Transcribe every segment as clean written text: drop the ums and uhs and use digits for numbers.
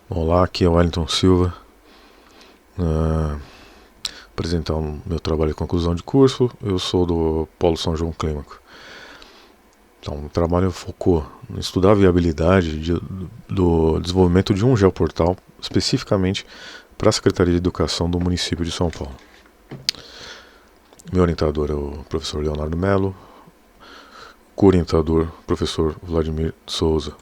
Olá, aqui é o Wellington Silva, apresentar o meu trabalho de conclusão de curso. Eu sou do Polo São João Clínico. Então, o trabalho focou em estudar a viabilidade do desenvolvimento de um geoportal, especificamente para a Secretaria de Educação do município de São Paulo. Meu orientador é o professor Leonardo Melo, co-orientador, professor Vladimir Souza.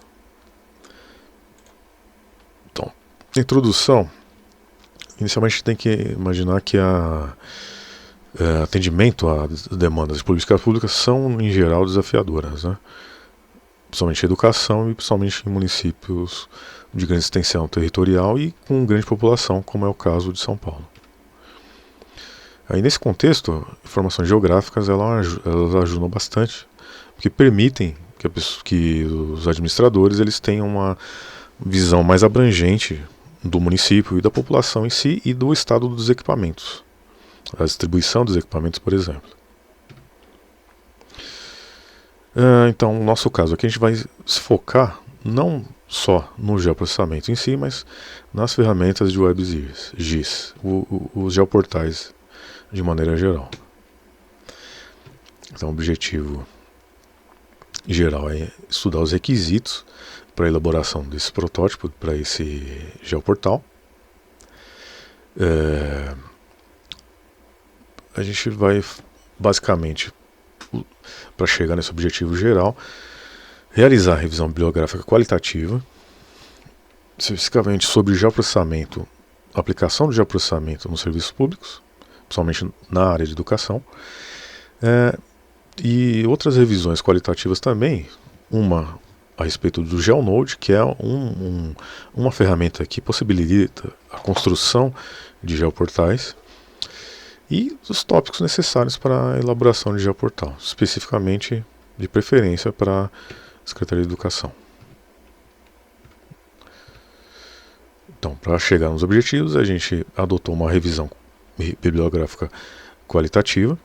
Então, introdução. Inicialmente a gente tem que imaginar que atendimento às demandas de políticas públicas são, em geral, desafiadoras, né? Principalmente em educação e principalmente em municípios de grande extensão territorial e com grande população, como é o caso de São Paulo. Aí, nesse contexto, informações geográficas elas ajudam bastante, porque permitem que os administradores eles tenham uma visão mais abrangente do município e da população em si e do estado dos equipamentos, a distribuição dos equipamentos, por exemplo. Então, no nosso caso aqui, a gente vai se focar não só no geoprocessamento em si, mas nas ferramentas de WebGIS, os geoportais de maneira geral. Então, o objetivo geral é estudar os requisitos para a elaboração desse protótipo, para esse geoportal. A gente vai, basicamente, para chegar nesse objetivo geral, realizar a revisão bibliográfica qualitativa, especificamente sobre geoprocessamento, aplicação do geoprocessamento nos serviços públicos, principalmente na área de educação, e outras revisões qualitativas também, uma a respeito do GeoNode, que é uma ferramenta que possibilita a construção de geoportais, e os tópicos necessários para a elaboração de geoportal, especificamente de preferência para a Secretaria de Educação. Então, para chegar nos objetivos, a gente adotou uma revisão bibliográfica qualitativa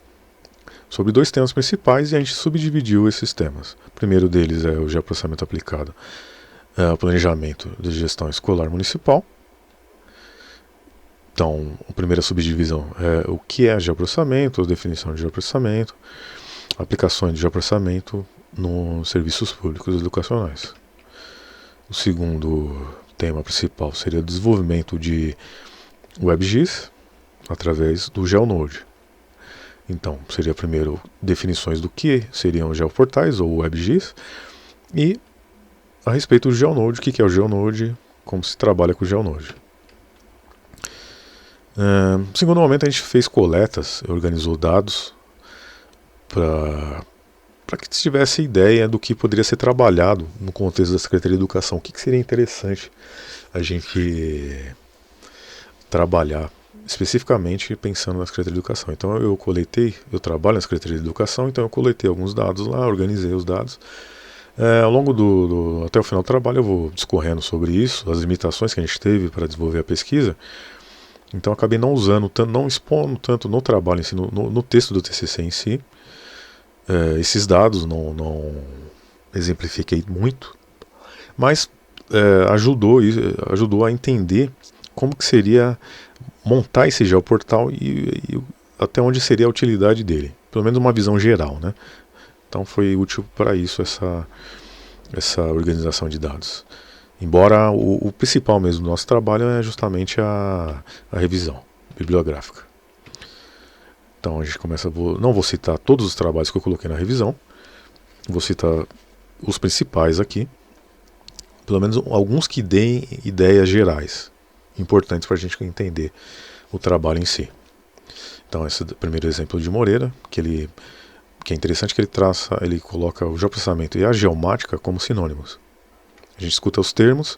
sobre dois temas principais e a gente subdividiu esses temas. O primeiro deles é o geoprocessamento aplicado ao planejamento de gestão escolar municipal. Então, a primeira subdivisão é o que é geoprocessamento, a definição de geoprocessamento, aplicações de geoprocessamento nos serviços públicos educacionais. O segundo tema principal seria o desenvolvimento de WebGIS através do GeoNode. Então, seria primeiro definições do que seriam geoportais ou WebGIS e a respeito do GeoNode, o que é o GeoNode, como se trabalha com o GeoNode. No segundo momento a gente fez coletas, organizou dados para que se tivesse ideia do que poderia ser trabalhado no contexto da Secretaria de Educação, o que seria interessante a gente trabalhar especificamente pensando na Secretaria de Educação. Então eu trabalho na Secretaria de Educação, então eu coletei alguns dados lá, organizei os dados. Ao longo até o final do trabalho eu vou discorrendo sobre isso, as limitações que a gente teve para desenvolver a pesquisa. Então acabei não expondo tanto no trabalho em si, no texto do TCC em si. Esses dados não exemplifiquei muito, mas ajudou a entender como que seria montar esse geoportal e até onde seria a utilidade dele. Pelo menos uma visão geral, né? Então foi útil para isso essa organização de dados. Embora o principal mesmo do nosso trabalho é justamente a revisão bibliográfica. Então a gente começa, não vou citar todos os trabalhos que eu coloquei na revisão, vou citar os principais aqui, pelo menos alguns que deem ideias gerais, importantes para a gente entender o trabalho em si. Então esse é o primeiro exemplo de Moreira, que é interessante que ele coloca o geoprocessamento e a geomática como sinônimos. A gente escuta os termos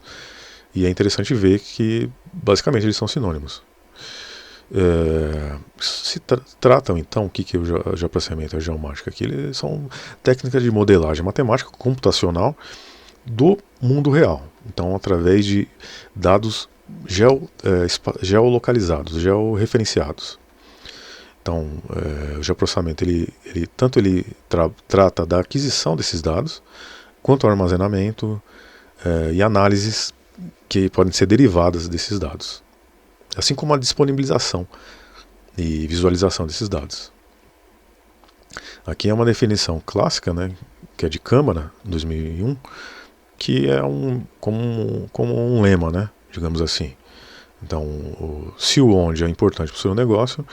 e é interessante ver que basicamente eles são sinônimos. Se tratam então o que é o geoprocessamento e a geomática? Que eles são técnicas de modelagem matemática computacional do mundo real. Então, através de dados geolocalizados, georreferenciados. Então, o geoprocessamento ele trata da aquisição desses dados, quanto ao armazenamento e análises que podem ser derivadas desses dados, assim como a disponibilização e visualização desses dados. Aqui é uma definição clássica, né, que é de Câmara, 2001, que é como um lema, né, digamos assim. Então, se o onde é importante para o seu negócio,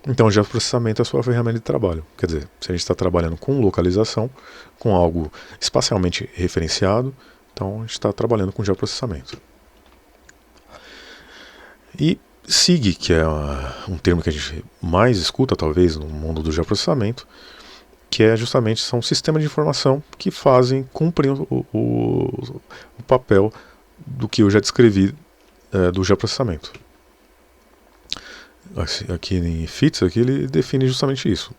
então o geoprocessamento é a sua ferramenta de trabalho. Quer dizer, se a gente está trabalhando com localização, com algo espacialmente referenciado, então a gente está trabalhando com geoprocessamento. E SIG, que é um termo que a gente mais escuta, talvez, no mundo do geoprocessamento, que é justamente, são sistemas de informação que cumprem o papel do que eu já descrevi do geoprocessamento. Aqui em FITS, ele define justamente isso.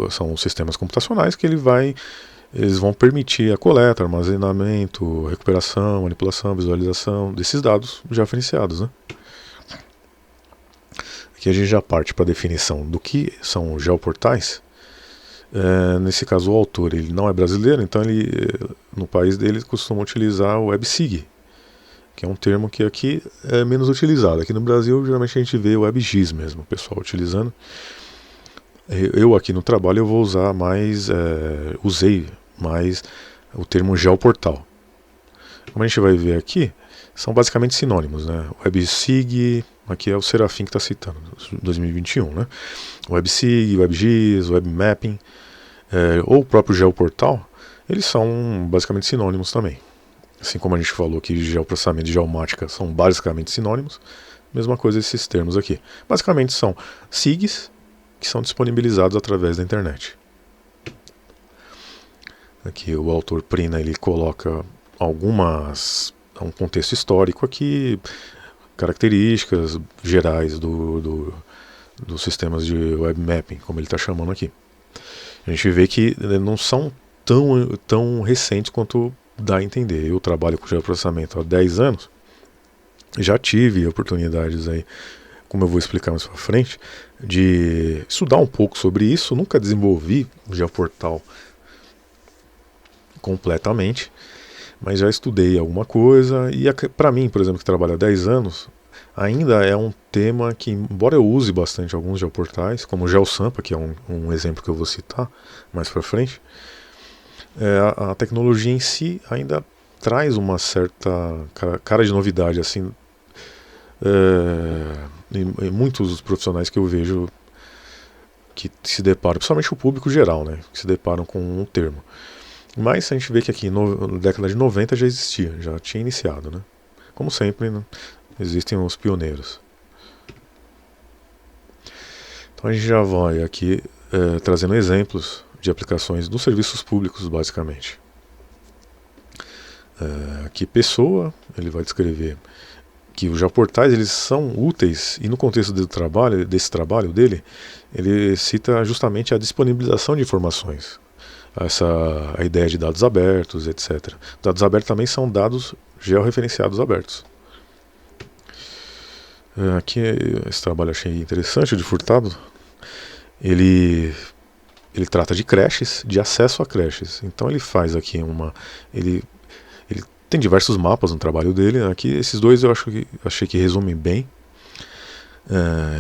São sistemas computacionais que eles vão permitir a coleta, armazenamento, recuperação, manipulação, visualização desses dados já referenciados, né? Aqui a gente já parte para a definição do que são geoportais. Nesse caso, o autor ele não é brasileiro, então no país dele costuma utilizar o WebSig, que é um termo que aqui é menos utilizado. Aqui no Brasil, geralmente a gente vê o WebGIS mesmo, o pessoal utilizando. Eu aqui no trabalho eu vou usar usei mais o termo geoportal. Como a gente vai ver aqui, são basicamente sinônimos, né? O WebSig, aqui é o Serafim que está citando, 2021, né? O WebSig, o WebGIS, o WebMapping, ou o próprio geoportal, eles são basicamente sinônimos também. Assim como a gente falou que geoprocessamento e geomática são basicamente sinônimos, mesma coisa esses termos aqui. Basicamente são SIGs que são disponibilizados através da internet. Aqui o autor Prina ele coloca um contexto histórico aqui, características gerais dos sistemas de web mapping, como ele está chamando aqui. A gente vê que não são tão recentes quanto dá a entender. Eu trabalho com geoprocessamento há 10 anos, já tive oportunidades aí, como eu vou explicar mais para frente, de estudar um pouco sobre isso. Nunca desenvolvi o geoportal completamente, mas já estudei alguma coisa, e para mim, por exemplo, que trabalho há 10 anos, ainda é um tema que, embora eu use bastante alguns geoportais, como o GeoSampa, que é um exemplo que eu vou citar mais para frente, a tecnologia em si ainda traz uma certa cara de novidade, assim, em muitos dos profissionais que eu vejo que se deparam, principalmente o público geral, né, que se deparam com um termo. Mas a gente vê que aqui na década de 90 já existia, já tinha iniciado, né? Como sempre, né, existem os pioneiros. Então a gente já vai aqui trazendo exemplos de aplicações dos serviços públicos, basicamente. Aqui pessoa, ele vai descrever que os geoportais eles são úteis, e no contexto desse trabalho dele, ele cita justamente a disponibilização de informações. A ideia de dados abertos, etc. Dados abertos também são dados georreferenciados abertos. Aqui esse trabalho eu achei interessante, de Furtado. Ele trata de creches, de acesso a creches. Então ele faz aqui ele tem diversos mapas no trabalho dele. Aqui esses dois eu achei que resumem bem.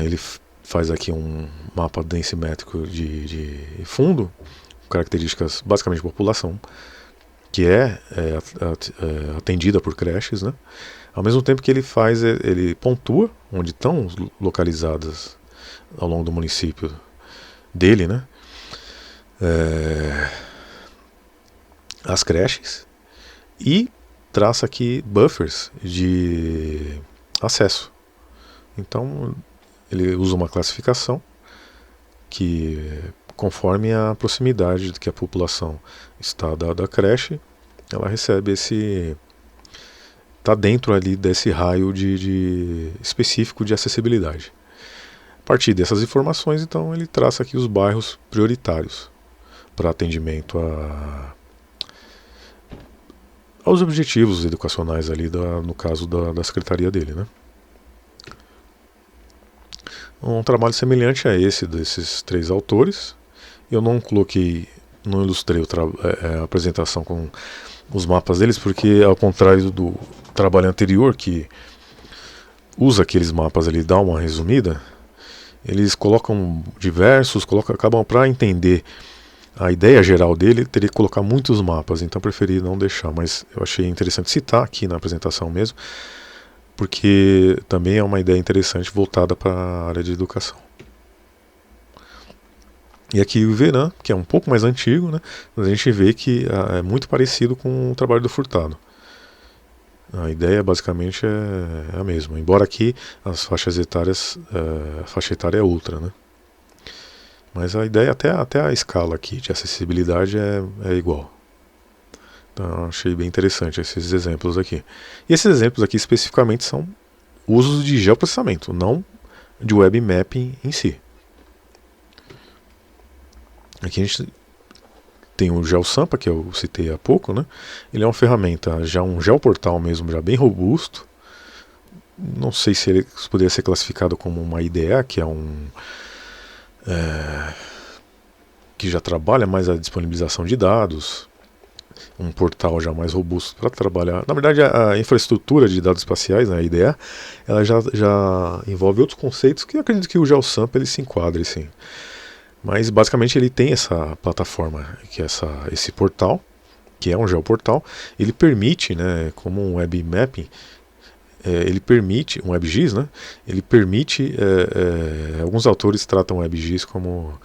Ele faz aqui um mapa densimétrico de fundo, características basicamente de população, que é atendida por creches, né? Ao mesmo tempo que ele pontua onde estão localizadas ao longo do município dele, né? As creches, e traça aqui buffers de acesso. Então ele usa uma classificação que, conforme a proximidade que a população está da creche, ela recebe está dentro ali desse raio específico de acessibilidade. A partir dessas informações, então, ele traça aqui os bairros prioritários para atendimento aos objetivos educacionais ali, no caso da secretaria dele, né? Um trabalho semelhante a esse desses três autores. Eu não ilustrei a apresentação com os mapas deles, porque, ao contrário trabalho anterior, que usa aqueles mapas ali, dá uma resumida, eles colocam diversos, acabam para entender a ideia geral dele, teria que colocar muitos mapas, então preferi não deixar, mas eu achei interessante citar aqui na apresentação mesmo, porque também é uma ideia interessante voltada para a área de educação. E aqui o Veran, que é um pouco mais antigo, né, mas a gente vê que é muito parecido com o trabalho do Furtado. A ideia basicamente é a mesma, embora aqui as faixas etárias, a faixa etária é outra, né? Mas a ideia, até a escala aqui de acessibilidade é igual. Então achei bem interessante esses exemplos aqui. E esses exemplos aqui especificamente são usos de geoprocessamento, não de web mapping em si. Aqui a gente tem o GeoSampa, que eu citei há pouco, né? Ele é uma ferramenta, já um geoportal mesmo, já bem robusto. Não sei se ele poderia ser classificado como uma IDE, que é que já trabalha mais a disponibilização de dados, um portal já mais robusto para trabalhar. Na verdade, a infraestrutura de dados espaciais, né, a IDE, ela já envolve outros conceitos que eu acredito que o GeoSampa ele se enquadre, sim. Mas basicamente ele tem essa plataforma, que é esse portal, que é um geoportal. Ele permite, né, como um web mapping, ele permite, um WebGIS, né, ele permite, alguns autores tratam o WebGIS como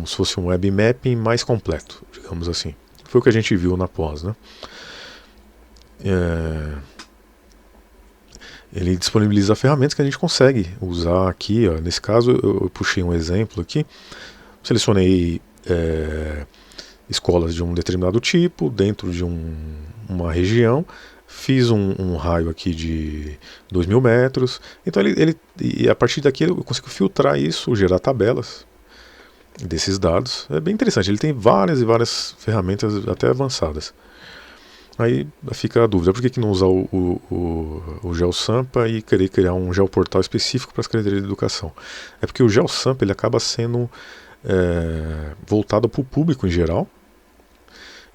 se fosse um web mapping mais completo, digamos assim. Foi o que a gente viu na pós, né. Ele disponibiliza ferramentas que a gente consegue usar aqui, ó. Nesse caso eu puxei um exemplo aqui. Selecionei escolas de um determinado tipo, dentro de uma região, fiz um raio aqui de 2.000 metros, então e a partir daqui eu consigo filtrar isso, gerar tabelas desses dados. É bem interessante, ele tem várias e várias ferramentas até avançadas. Aí fica a dúvida, por que não usar o GeoSampa e querer criar um geoportal específico para a Secretaria de Educação? É porque o GeoSampa ele acaba sendo voltado para o público em geral.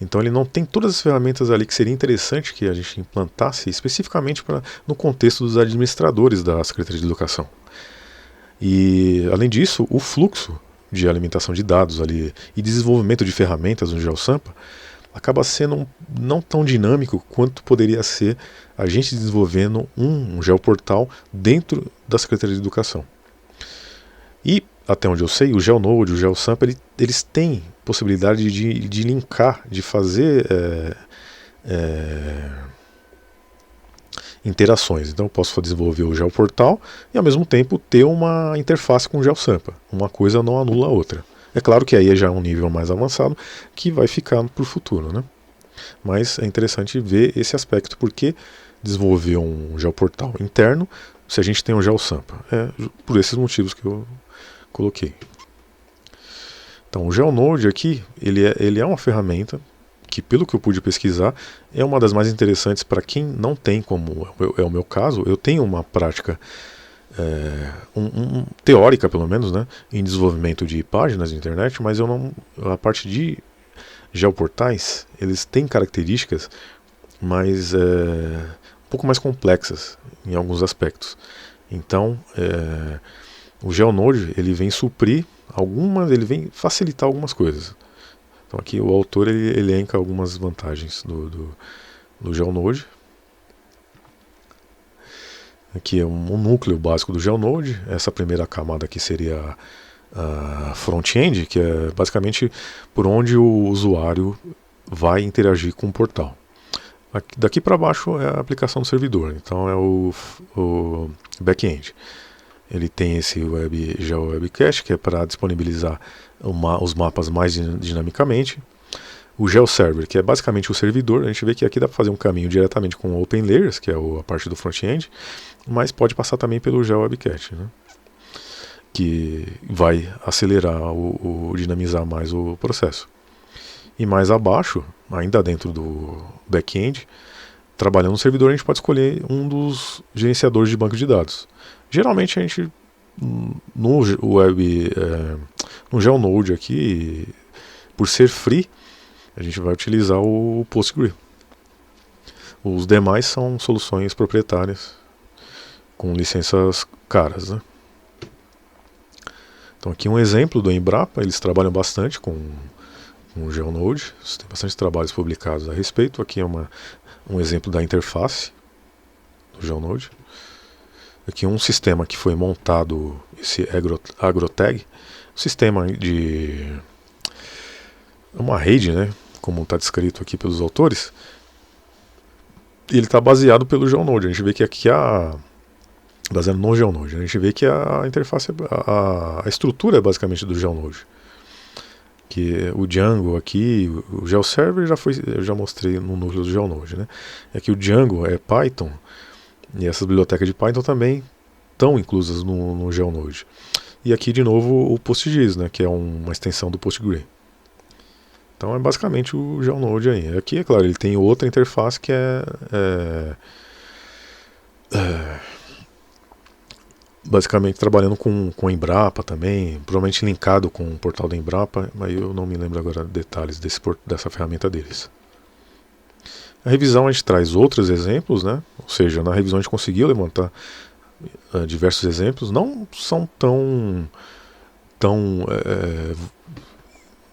Então ele não tem todas as ferramentas ali que seria interessante que a gente implantasse especificamente no contexto dos administradores da Secretaria de Educação. E além disso, o fluxo de alimentação de dados ali e desenvolvimento de ferramentas no GeoSampa acaba sendo não tão dinâmico quanto poderia ser a gente desenvolvendo um geoportal dentro da Secretaria de Educação. E até onde eu sei, o GeoNode, o GeoSampa, eles têm possibilidade de linkar, de fazer interações. Então eu posso desenvolver o geoportal e ao mesmo tempo ter uma interface com o GeoSampa. Uma coisa não anula a outra. É claro que aí já é um nível mais avançado que vai ficar para o futuro, né? Mas é interessante ver esse aspecto, porque desenvolver um geoportal interno se a gente tem um GeoSampa. É por esses motivos que eu coloquei. Então o GeoNode aqui, ele é uma ferramenta que, pelo que eu pude pesquisar, é uma das mais interessantes para quem não tem, como é o meu caso. Eu tenho uma prática teórica, pelo menos, né, em desenvolvimento de páginas de internet, mas a parte de geoportais, eles têm características mais um pouco mais complexas em alguns aspectos. Então o GeoNode ele vem suprir ele vem facilitar algumas coisas. Então aqui o autor ele elenca algumas vantagens do GeoNode. Aqui é um núcleo básico do GeoNode. Essa primeira camada aqui seria a front-end, que é basicamente por onde o usuário vai interagir com o portal. Daqui para baixo é a aplicação do servidor, então é o back-end. Ele tem esse GeoWebCache, que é para disponibilizar os mapas mais dinamicamente. O GeoServer, que é basicamente o servidor. A gente vê que aqui dá para fazer um caminho diretamente com o OpenLayers, que é a parte do front-end, mas pode passar também pelo GeoWebCache, né? Que vai acelerar dinamizar mais o processo. E mais abaixo, ainda dentro do back-end, trabalhando no servidor, a gente pode escolher um dos gerenciadores de banco de dados. Geralmente a gente, no GeoNode aqui, por ser free, a gente vai utilizar o Postgre. Os demais são soluções proprietárias com licenças caras, né? Então aqui um exemplo do Embrapa, eles trabalham bastante com o GeoNode, tem bastante trabalhos publicados a respeito. Aqui é um exemplo da interface do GeoNode. Aqui um sistema que foi montado, esse AgroTag, um sistema de uma rede, né, como está descrito aqui pelos autores, ele está baseado pelo GeoNode. A gente vê que aqui baseado no GeoNode, a gente vê que a interface, a estrutura é basicamente do GeoNode. Que o Django aqui, o GeoServer eu já mostrei no núcleo do GeoNode, né? Aqui o Django é Python, e essas bibliotecas de Python também estão inclusas no GeoNode. E aqui de novo o PostGIS, né, que é uma extensão do PostgreSQL. Então é basicamente o GeoNode aí. Aqui, é claro, ele tem outra interface que basicamente trabalhando com a Embrapa também, provavelmente linkado com o portal da Embrapa, mas eu não me lembro agora detalhes dessa ferramenta deles. A revisão a gente traz outros exemplos, né? Ou seja, na revisão a gente conseguiu levantar diversos exemplos, não são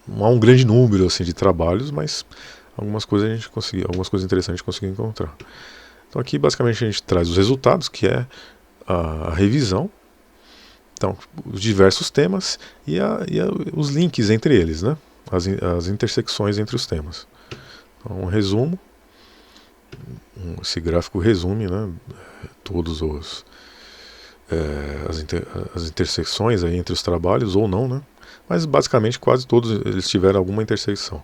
não há um grande número assim, de trabalhos, mas algumas coisas interessantes a gente conseguiu encontrar. Então aqui basicamente a gente traz os resultados, que é a revisão, então os diversos temas e os links entre eles, né? As intersecções entre os temas. Então, um resumo, esse gráfico resume, né, todos as intersecções aí entre os trabalhos ou não, né? Mas basicamente quase todos eles tiveram alguma intersecção.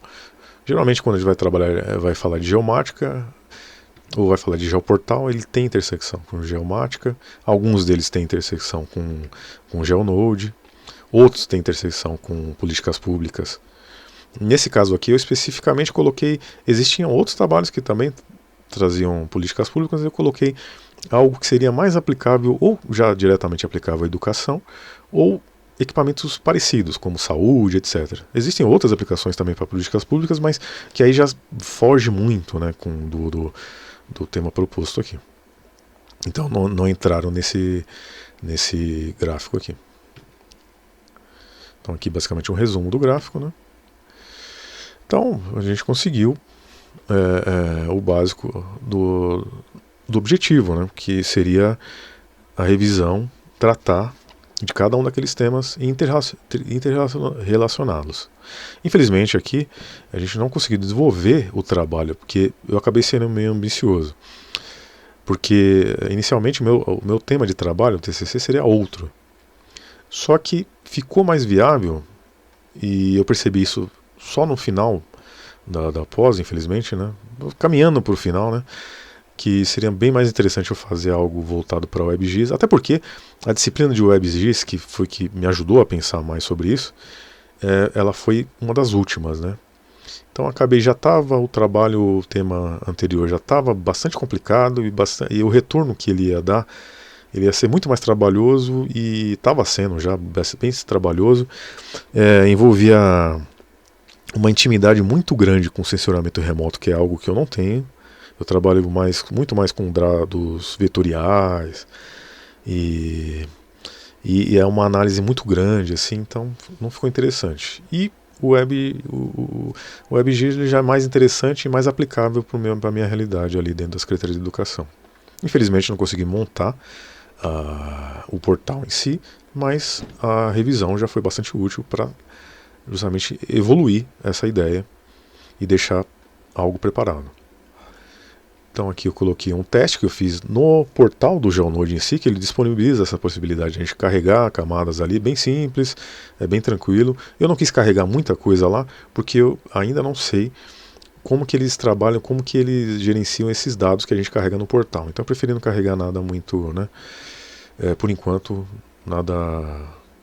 Geralmente quando a gente vai trabalhar, vai falar de geomática ou vai falar de geoportal, ele tem intersecção com geomática. Alguns deles têm intersecção com GeoNode, outros têm intersecção com políticas públicas. Nesse caso aqui eu especificamente coloquei, existiam outros trabalhos que também traziam políticas públicas, eu coloquei algo que seria mais aplicável ou já diretamente aplicável à educação ou equipamentos parecidos, como saúde, etc. Existem outras aplicações também para políticas públicas, mas que aí já foge muito, né, do tema proposto aqui. Então não entraram nesse gráfico aqui. Então aqui basicamente um resumo do gráfico, né? Então a gente conseguiu o básico do objetivo, né, que seria a revisão, tratar de cada um daqueles temas e interrelacioná-los. Infelizmente aqui a gente não conseguiu desenvolver o trabalho, porque eu acabei sendo meio ambicioso. Porque inicialmente o meu tema de trabalho, o TCC, seria outro. Só que ficou mais viável, e eu percebi isso só no final da pós, infelizmente, né? Caminhando para o final, né? Que seria bem mais interessante eu fazer algo voltado para WebGIS, até porque a disciplina de WebGIS, que foi que me ajudou a pensar mais sobre isso, ela foi uma das últimas, né? Então acabei, o tema anterior já estava bastante complicado e o retorno que ele ia dar, ele ia ser muito mais trabalhoso e estava sendo já bem trabalhoso, envolvia uma intimidade muito grande com sensoramento remoto, que é algo que eu não tenho. Eu trabalho muito mais com dados vetoriais e é uma análise muito grande, assim, então não ficou interessante. E o WebGIS já é mais interessante e mais aplicável para a minha realidade ali dentro das secretarias de educação. Infelizmente não consegui montar o portal em si, mas a revisão já foi bastante útil para justamente evoluir essa ideia e deixar algo preparado. Então aqui eu coloquei um teste que eu fiz no portal do GeoNode em si, que ele disponibiliza essa possibilidade de a gente carregar camadas ali, bem simples, é bem tranquilo. Eu não quis carregar muita coisa lá, porque eu ainda não sei como que eles trabalham, como que eles gerenciam esses dados que a gente carrega no portal. Então eu preferi não carregar nada muito, né, por enquanto, nada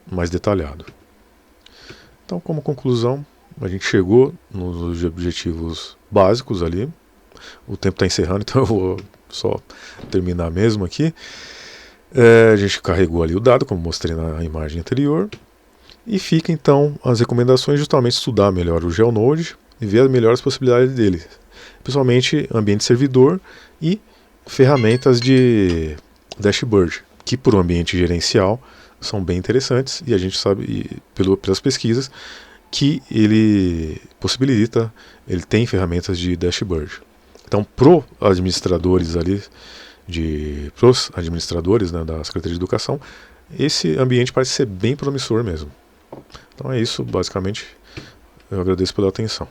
mais detalhado. Então, como conclusão, a gente chegou nos objetivos básicos ali. O tempo está encerrando, então eu vou só terminar mesmo aqui. A gente carregou ali o dado, como mostrei na imagem anterior. E fica então as recomendações, justamente estudar melhor o GeoNode e ver as melhores possibilidades dele. principalmente ambiente servidor e ferramentas de dashboard, que por um ambiente gerencial são bem interessantes, e a gente sabe, pelas pesquisas, que ele possibilita, ele tem ferramentas de dashboard. Então, pros administradores, né, da Secretaria de Educação, esse ambiente parece ser bem promissor mesmo. Então é isso, basicamente. Eu agradeço pela atenção.